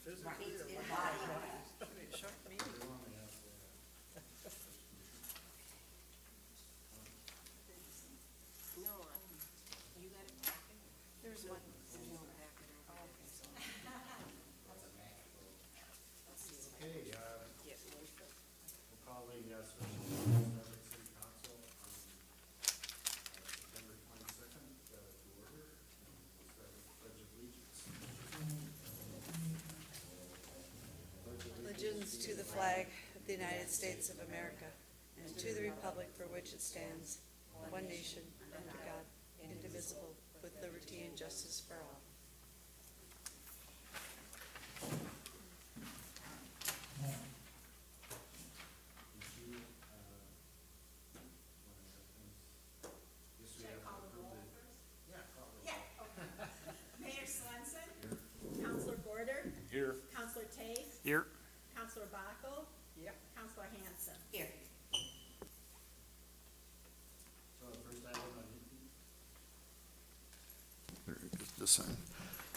physically or Right. what? Short meeting. No, you got it packet? There's one, there's no packet. Oh, okay, so. Okay, Yes, Martha. we'll call the special meeting of the City Council on September 22nd to order. And we'll start with the Pledge of Allegiance. Allegiance to the flag of the United States of America and to the republic for which it stands, one nation, under God, indivisible, with liberty and justice for all. Thank you. Yes, we have to approve it. Yeah, call the roll. Yeah, okay. Mayor Swenson. Counselor Gorder. Here. Counselor Tate. Here. Counselor Bacco. Yep. Counselor Hanson. Here. So the first item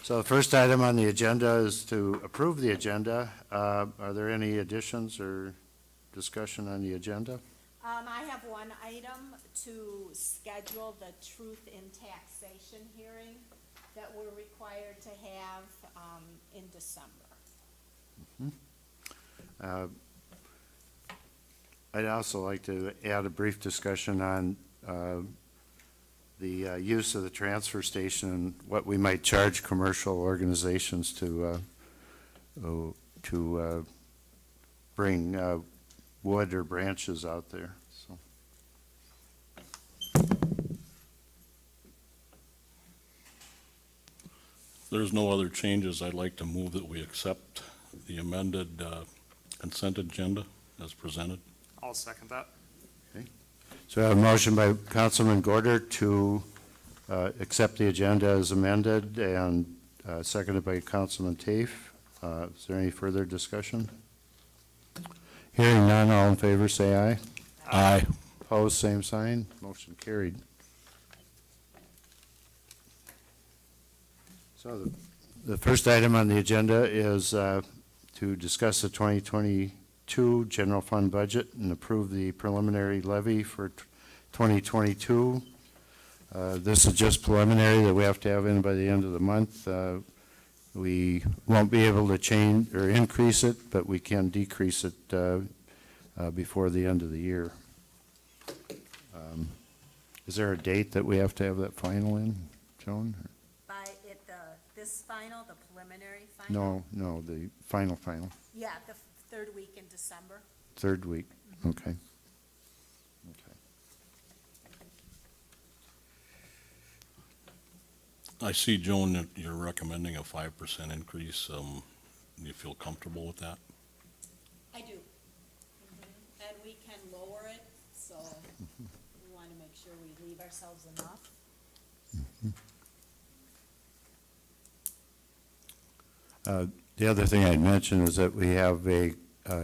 So the first item on the agenda is to approve the agenda. Are there any additions or discussion on the agenda? I have one item to schedule the truth in taxation hearing that we're required to have, in December. I'd also like to add a brief discussion on the use of the transfer station and what we might charge commercial organizations to bring wood or branches out there, so. There's no other changes. I'd like to move that we accept the amended consent agenda as presented. I'll second that. So I have a motion by Councilman Gorder to accept the agenda as amended and seconded by Councilman Tafe. Is there any further discussion? Hearing none, all in favor say aye. Aye. Opposed, same sign. Motion carried. So the first item on the agenda is to discuss the 2022 general fund budget and approve the preliminary levy for 2022. This is just preliminary that we have to have in by the end of the month. We won't be able to change or increase it, but we can decrease it before the end of the year. Is there a date that we have to have that final in, Joan? By this final, the preliminary final? No, the final, Yeah, the third week in December. third week, okay. Okay. I see, Joan, that you're recommending a 5% increase. Do you feel comfortable with that? I do. And we can lower it, so we want to make sure we leave ourselves enough. The other thing I'd mention is that we have a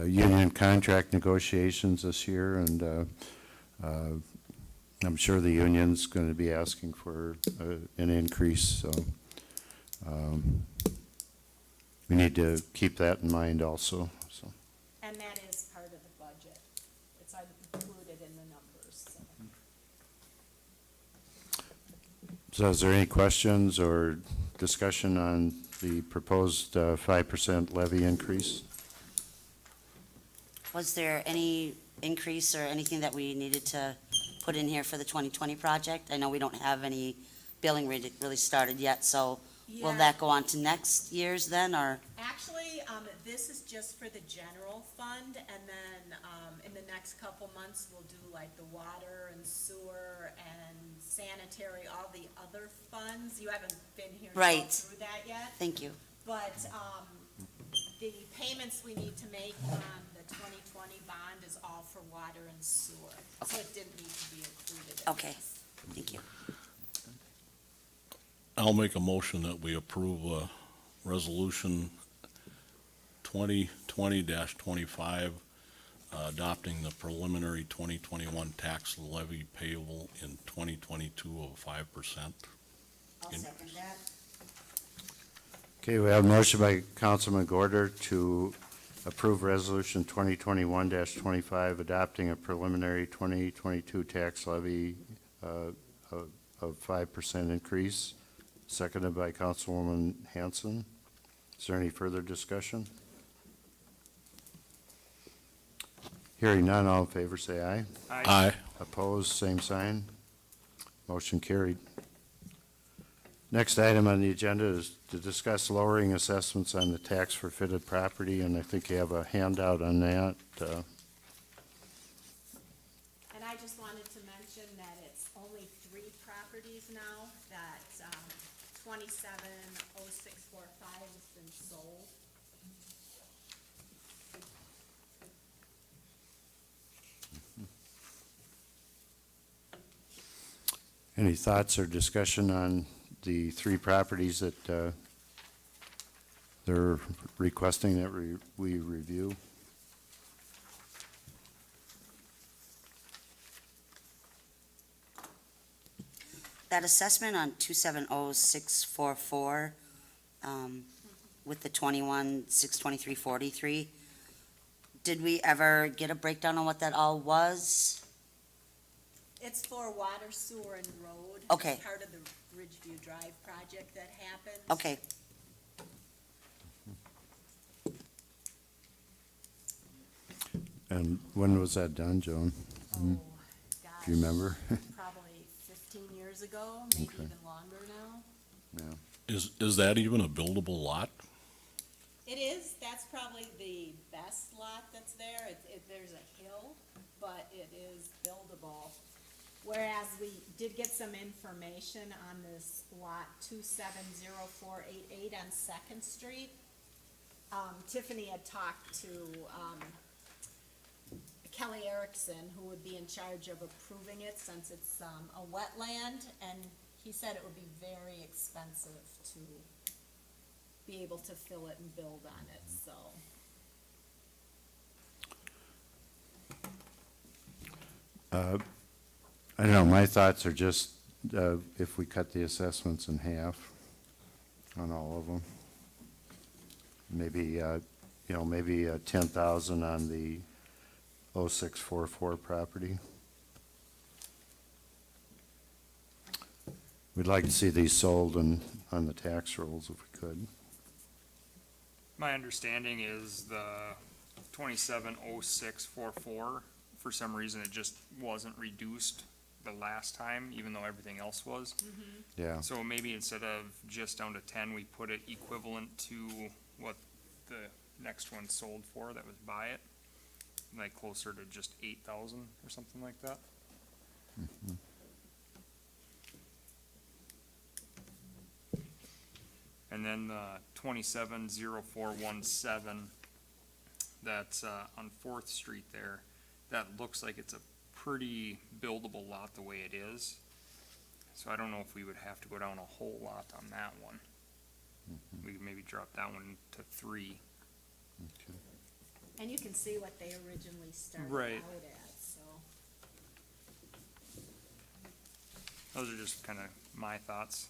union contract negotiations this year, and I'm sure the union's going to be asking for an increase, so we need to keep that in mind also, so. And that is part of the budget. It's included in the numbers, so. So is there any questions or discussion on the proposed 5% levy increase? Was there any increase or anything that we needed to put in here for the 2020 project? I know we don't have any billing really started yet, so will Yeah. that go on to next year's then, or? Actually, this is just for the general fund, and then, in the next couple months, we'll do like the water and sewer and sanitary, all the other funds. You haven't been here to go Right. through that yet, Thank you. but, the payments we need to make on the 2020 bond is all for water and sewer. So it didn't need to be included in Okay. this. Thank you. I'll make a motion that we approve Resolution 2020-25, adopting the preliminary 2021 tax levy payable in 2022 of 5%. I'll second that. Okay, we have a motion by Councilman Gorder to approve Resolution 2021-25, adopting a preliminary 2022 tax levy of 5% increase, seconded by Councilwoman Hanson. Is there any further discussion? Hearing none, all in favor say aye. Aye. Opposed, same sign. Motion carried. Next item on the agenda is to discuss lowering assessments on the tax for fitted property, and I think you have a handout on that. And I just wanted to mention that it's only 3 properties now that, 270645 has been sold. Any thoughts or discussion on the 3 properties that they're requesting that we review? That assessment on 270644, with the 21,623.43, did we ever get a breakdown on what that all was? It's for water, sewer, and road. Okay. It's part of the Ridgeview Drive project that happened. Okay, And when was that done, Joan? Oh, Do gosh. you remember? Probably 15 years ago, maybe Okay. even longer now. Yeah. Is that even a buildable lot? It is, that's probably the best lot that's there. There's a hill, but it is buildable. Whereas we did get some information on this lot 270488 on Second Street. Tiffany had talked to, Kelly Erickson, who would be in charge of approving it since it's, a wetland, and he said it would be very expensive to be able to fill it and build on it, so. I don't know, my thoughts are just, if we cut the assessments in half on all of them. Maybe, maybe 10,000 on the 0644 property. We'd like to see these sold on the tax rolls if we could. My understanding is the 270644, for some reason, it just wasn't reduced the last time, even though everything else was. Yeah, So maybe instead of just down to 10, we put it equivalent to what the next one sold for that was by it, like closer to just 8,000 or something like that. And then the 270417, that's on Fourth Street there, that looks like it's a pretty buildable lot the way it is. So I don't know if we would have to go down a whole lot on that one. We could maybe drop that one to 3. And you can see what they originally started out Right. at, so. Those are just kind of my thoughts.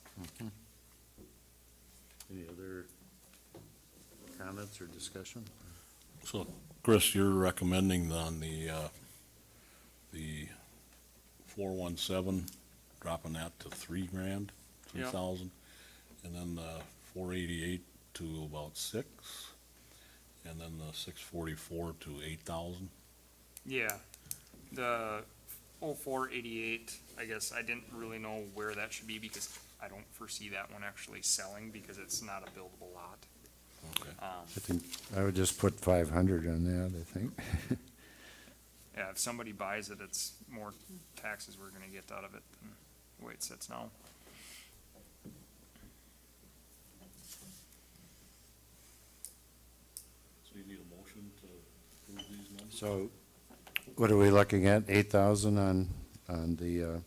any other comments or discussion? So, Chris, you're recommending on the 417, dropping that to $3,000, Yep. 3,000, and then the 488 to about 6, and then the 644 to 8,000. Yeah, the 0488, I guess I didn't really know where that should be because I don't foresee that one actually selling because it's not a buildable lot. Okay. I think, I would just put 500 on that, I think. Yeah, if somebody buys it, it's more taxes we're gonna get out of it than the way it sits now. So you need a motion to approve these numbers? So, what are we looking at, 8,000 on the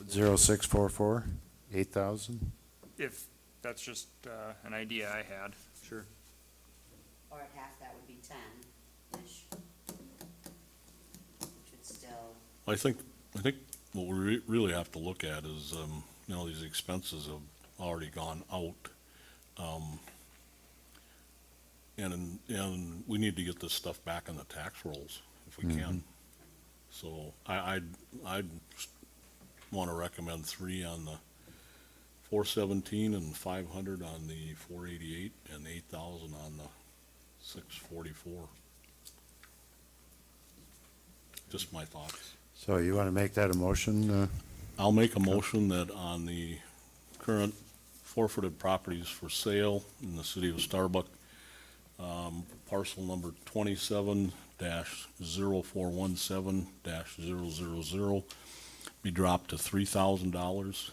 0644? 8,000? If that's just, an idea I had. Sure. or at half, that would be 10-ish. Which would still, I think what we really have to look at is, these expenses of already gone out. And we need to get this stuff back in the tax rolls if we can. So I'd want to recommend 3 on the 417 and 500 on the 488 and 8,000 on the 644. Just my thoughts. So you want to make that a motion? I'll make a motion that on the current forfeited properties for sale in the city of Starbuck, parcel number 27-0417-000 be dropped to $3,000,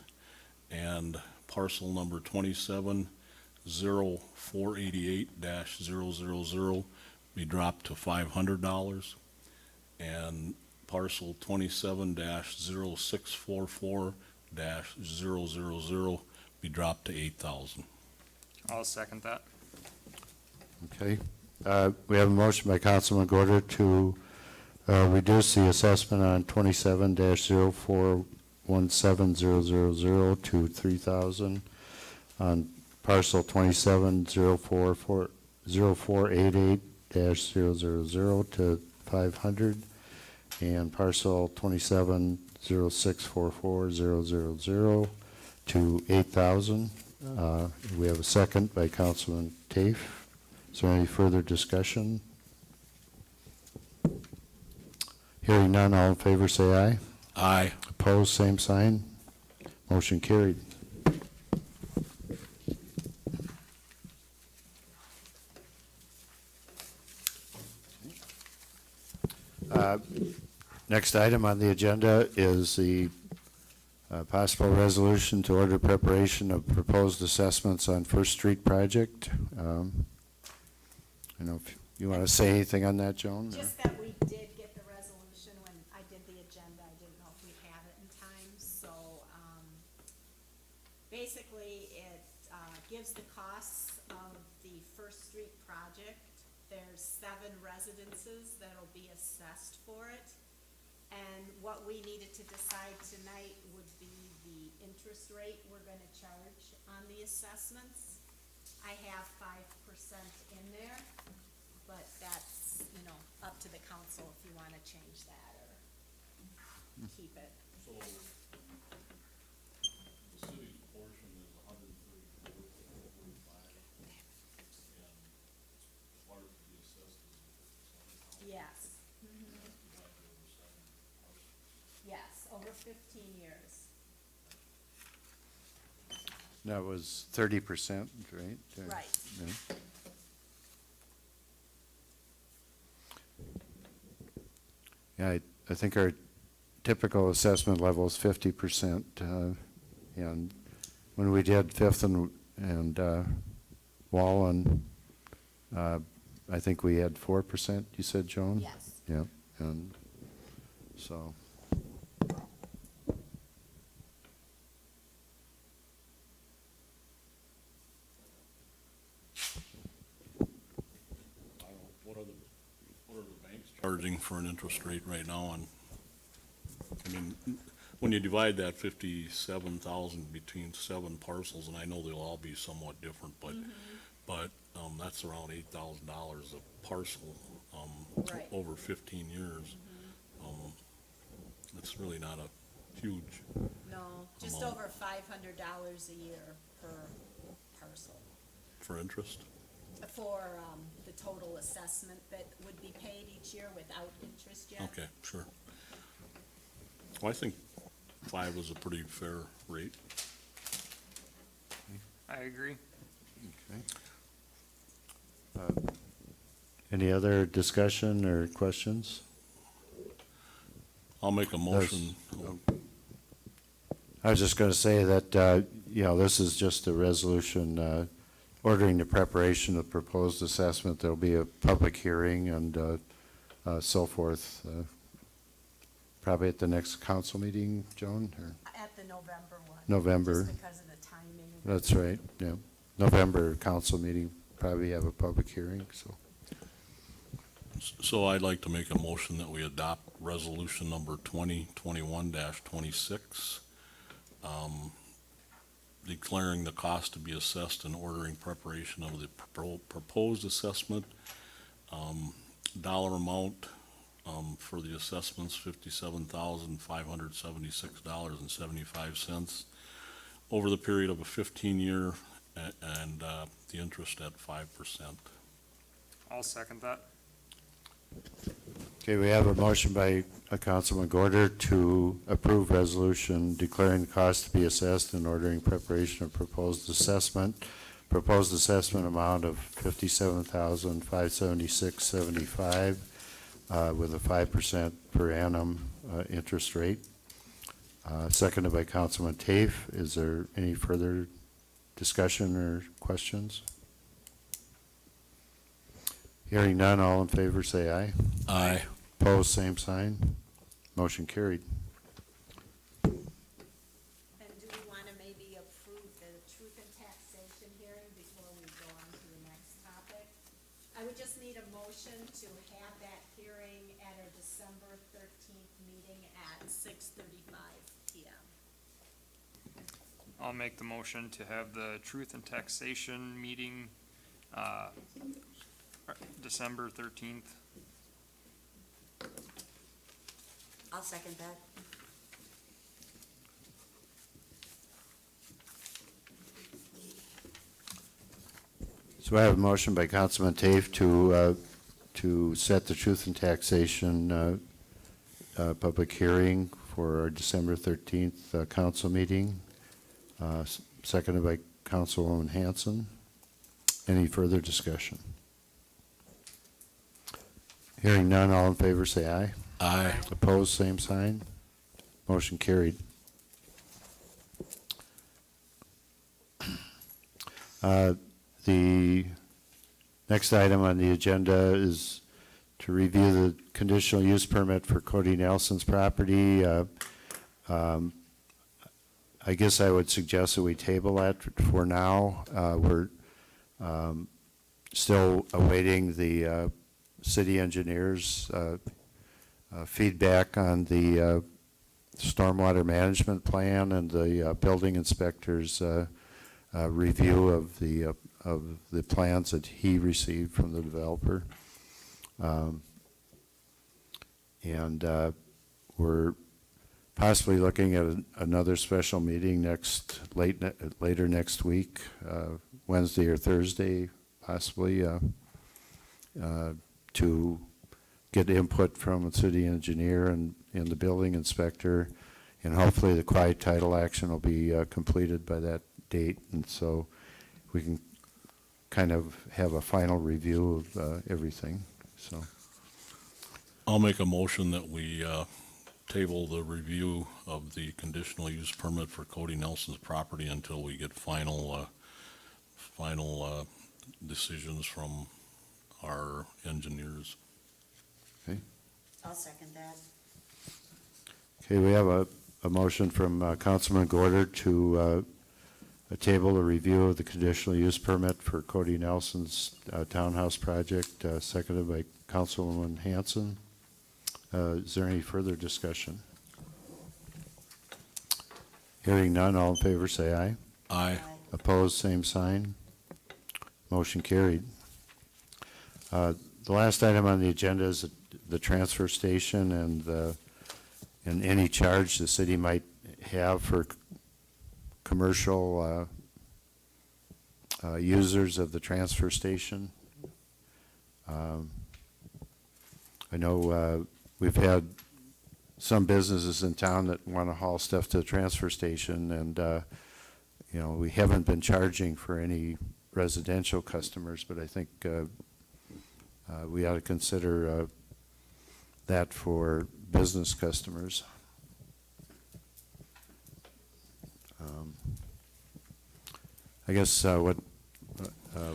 and parcel number 27-0488-000 be dropped to $500, and parcel 27-0644-000 be dropped to 8,000. I'll second that. Okay. We have a motion by Councilman Gorder to reduce the assessment on 27-0417-000 to 3,000, on parcel 27-0488-000 to 500, and parcel 27-0644-000 to 8,000. We have a second by Councilman Tafe. Is there any further discussion? Hearing none, all in favor say aye. Aye. Opposed, same sign. Motion carried. Next item on the agenda is the possible resolution to order preparation of proposed assessments on First Street project. I know if you want to say anything on that, Joan? or- Just that we did get the resolution when I did the agenda, I didn't know if we'd have it in time, so, basically, it, gives the costs of the First Street project. There's 7 residences that'll be assessed for it, and what we needed to decide tonight would be the interest rate we're gonna charge on the assessments. I have 5% in there, but that's, up to the council if you wanna change that or keep it. So, the city's portion is 134,445, and Clark to be assessed is 57,000. Yes. Yes, over 15 years. That was 30%, right? Right. Yeah. Yeah, I think our typical assessment level is 50%, and when we did Fifth and Wallen, I think we had 4%, you said, Joan? Yes. Yeah, and so. What are the banks charging for an interest rate right now on, I mean, when you divide that 57,000 between 7 parcels, and I know they'll all be somewhat different, but, that's around $8,000 a parcel, Right. over 15 years. It's really not a huge, No, just Amount. over $500 a year per parcel for interest. for, the total assessment that would be paid each year without interest yet. Okay, sure. Well, I think 5 is a pretty fair rate. I agree. Okay. Any other discussion or questions? I'll make a motion. I was just going to say that, this is just a resolution ordering the preparation of proposed assessment. There'll be a public hearing and so forth, probably at the next council meeting, Joan, or At the November one. November. Just because of the timing. That's right, yeah. November council meeting, probably have a public hearing, so. So I'd like to make a motion that we adopt resolution number 2021-26, declaring the cost to be assessed and ordering preparation of the proposed assessment. Dollar amount, for the assessments, $57,576.75 over the period of a 15-year, and the interest at 5%. I'll second that. Okay, we have a motion by Councilman Gorder to approve resolution declaring the cost to be assessed and ordering preparation of proposed assessment. Proposed assessment amount of $57,576.75 with a 5% per annum interest rate. Seconded by Councilman Tafe. Is there any further discussion or questions? Hearing none, all in favor say aye. Aye. Opposed, same sign. Motion carried. And do we want to maybe approve the truth and taxation hearing before we go on to the next topic? I would just need a motion to have that hearing at our December 13th meeting at 6:35 PM. I'll make the motion to have the truth and taxation meeting, December 13th. I'll second that. So I have a motion by Councilman Tafe to set the truth and taxation public hearing for our December 13th council meeting, seconded by Councilwoman Hanson. Any further discussion? Hearing none, all in favor say aye. Aye. Opposed, same sign. Motion carried. The next item on the agenda is to review the conditional use permit for Cody Nelson's property. I guess I would suggest that we table that for now. We're still awaiting the city engineer's feedback on the stormwater management plan and the building inspector's review of the plans that he received from the developer. And we're possibly looking at another special meeting later next week, Wednesday or Thursday, possibly, to get input from the city engineer and the building inspector, and hopefully the quiet title action will be completed by that date, and so we can kind of have a final review of everything. So I'll make a motion that we table the review of the conditional use permit for Cody Nelson's property until we get final decisions from our engineers. I'll second that. okay, we have a motion from Councilman Gorder to table a review of the conditional use permit for Cody Nelson's townhouse project, seconded by Councilwoman Hanson. Is there any further discussion? Hearing none, all in favor say aye. Aye. Opposed, same sign. Motion carried. The last item on the agenda is the transfer station and any charge the city might have for commercial users of the transfer station. I know we've had some businesses in town that want to haul stuff to the transfer station, and we haven't been charging for any residential customers, but I think we ought to consider that for business customers. I guess what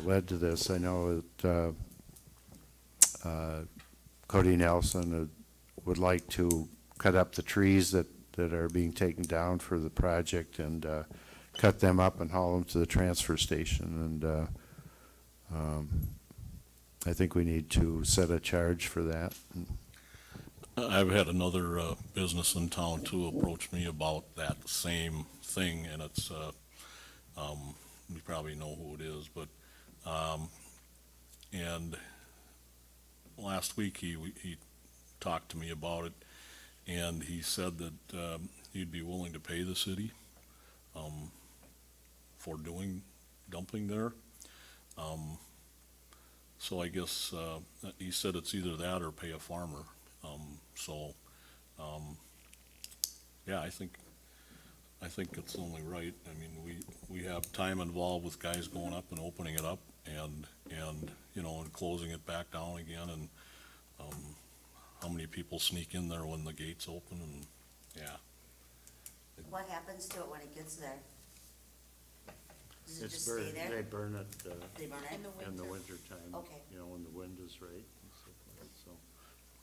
led to this, I know that Cody Nelson would like to cut up the trees that are being taken down for the project and cut them up and haul them to the transfer station. And I think we need to set a charge for that. I've had another business in town too approach me about that same thing, and it's You probably know who it is, but, and last week he talked to me about it, and he said that, he'd be willing to pay the city, for doing dumping there. So I guess, he said it's either that or pay a farmer. So, yeah, I think it's only right. I mean, we have time involved with guys going up and opening it up and, you know, and closing it back down again, and, how many people sneak in there when the gates open, and, yeah. What happens to it when it gets there? Does it It's just stay burned, there? they burn it, They burn it? in the winter time. Okay. You know, when the wind is right and so forth, so.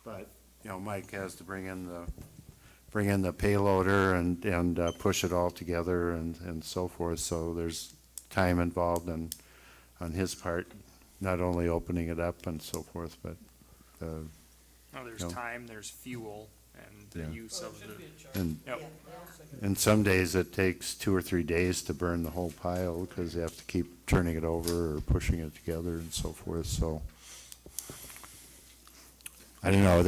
But, you know, Mike has to bring in the payloader and push it all together and so forth, so there's time involved on his part, not only opening it up and so forth, but, No, there's No. time, there's fuel, and the Yeah. use of the, and, yep. and some days it takes 2 or 3 days to burn the whole pile, because you have to keep turning it over or pushing it together and so forth, so. I don't know,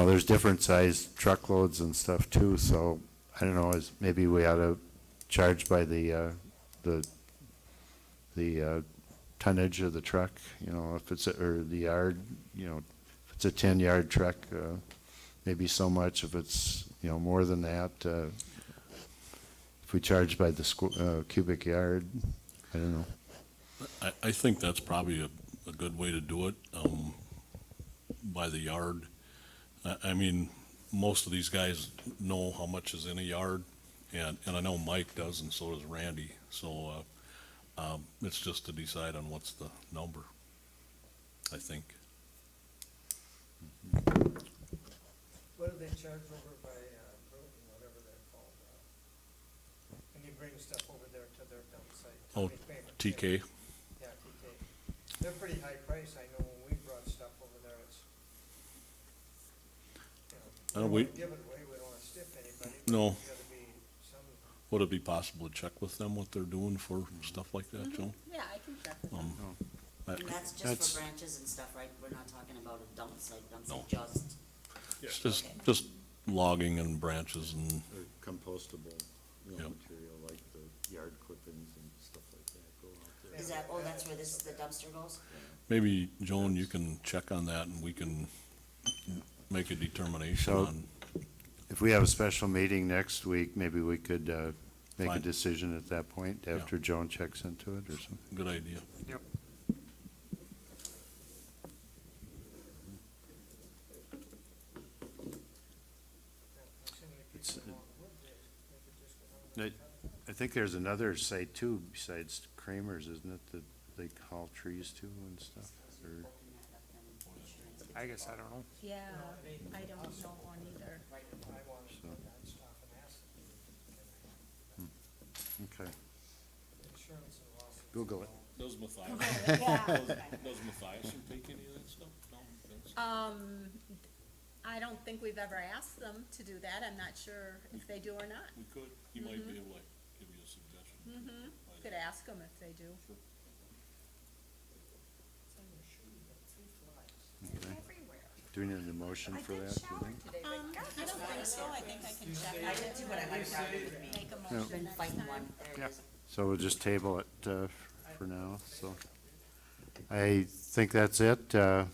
there's different sized truckloads and stuff too, so, I don't know, maybe we ought to charge by the tonnage of the truck, you know, if it's, or the yard, you know, if it's a 10-yard truck, maybe so much. If it's, you know, more than that, if we charge by the cubic yard, I don't know. I think that's probably a good way to do it, by the yard. I mean, most of these guys know how much is in a yard, and I know Mike does, and so does Randy, so, it's just to decide on what's the number, I think. What do they charge over by, whatever they're called, when you bring stuff over there to their dump site? Oh, Tommy Kramer. TK, Yeah, TK. They're pretty high price, I know when we brought stuff over there, it's, you know, we don't we- wanna give it away, we don't wanna stiff anybody. but No. there's gotta be some, would it be possible to check with them what they're doing for stuff like that, Joe? Yeah, I can check with them. I- And that's just That's- for branches and stuff, right? We're not talking about a dump site, No. just, It's just logging and branches and, Or compostable, Yep. material like the yard clippings and stuff like that go out there. is that, oh, that's where the dumpster goes? maybe, Joan, you can check on that and we can make a determination So- on, If we have a special meeting next week, maybe we could make a Fine. decision at that point, Yeah. after Joan checks into it or something. good idea. Yep. assuming the It's, people want wood, they could just go down I I think there's another site too, besides Kramer's, isn't it, that they haul trees to and stuff? Or, I guess I don't know. Yeah, I don't know one either. I wanted to So. go down and stop and ask them. okay, Insurance and losses. Google it. Does Matthias, Yeah. does Matthias take any of that stuff? No? I don't think we've ever asked them to do that. I'm not sure if they do or not. We could, he might be able to give you a suggestion. Mm-hmm. Could ask them if they do. It's on your shoe, you got 3 flies. Everywhere. Do we need a motion for that, do you think? I don't think so. I think I can check. I did too, but I might make a motion Been next fighting time. one, there Yeah. it is. So we'll just table it for now, so. I think that's it. So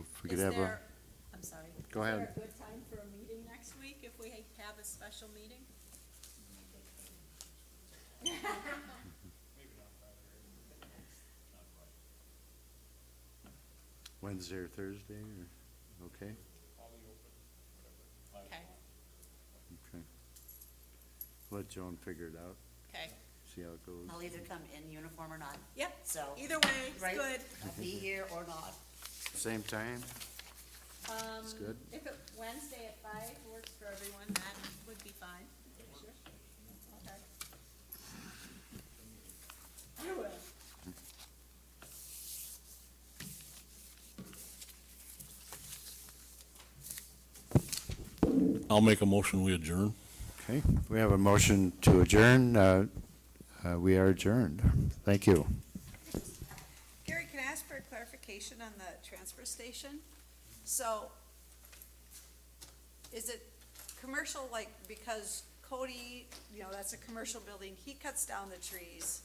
if we could Is have a, there- I'm sorry. Go ahead. Is there a good time for a meeting next week if we have a special meeting? Wednesday or Thursday, or, okay? Okay, Okay. Let Joan figure it out, okay. see how it goes. I'll either come in uniform or not, Yep, so, either way, it's Right. good. I'll be here or not. Same time? good. If it, Wednesday at 5 works for everyone, that would be fine. Okay. I will. I'll make a motion, we adjourn. Okay, we have a motion to adjourn. We are adjourned. Thank you. Gary, can I ask for a clarification on the transfer station? So, is it commercial, like, because Cody, that's a commercial building, he cuts down the trees,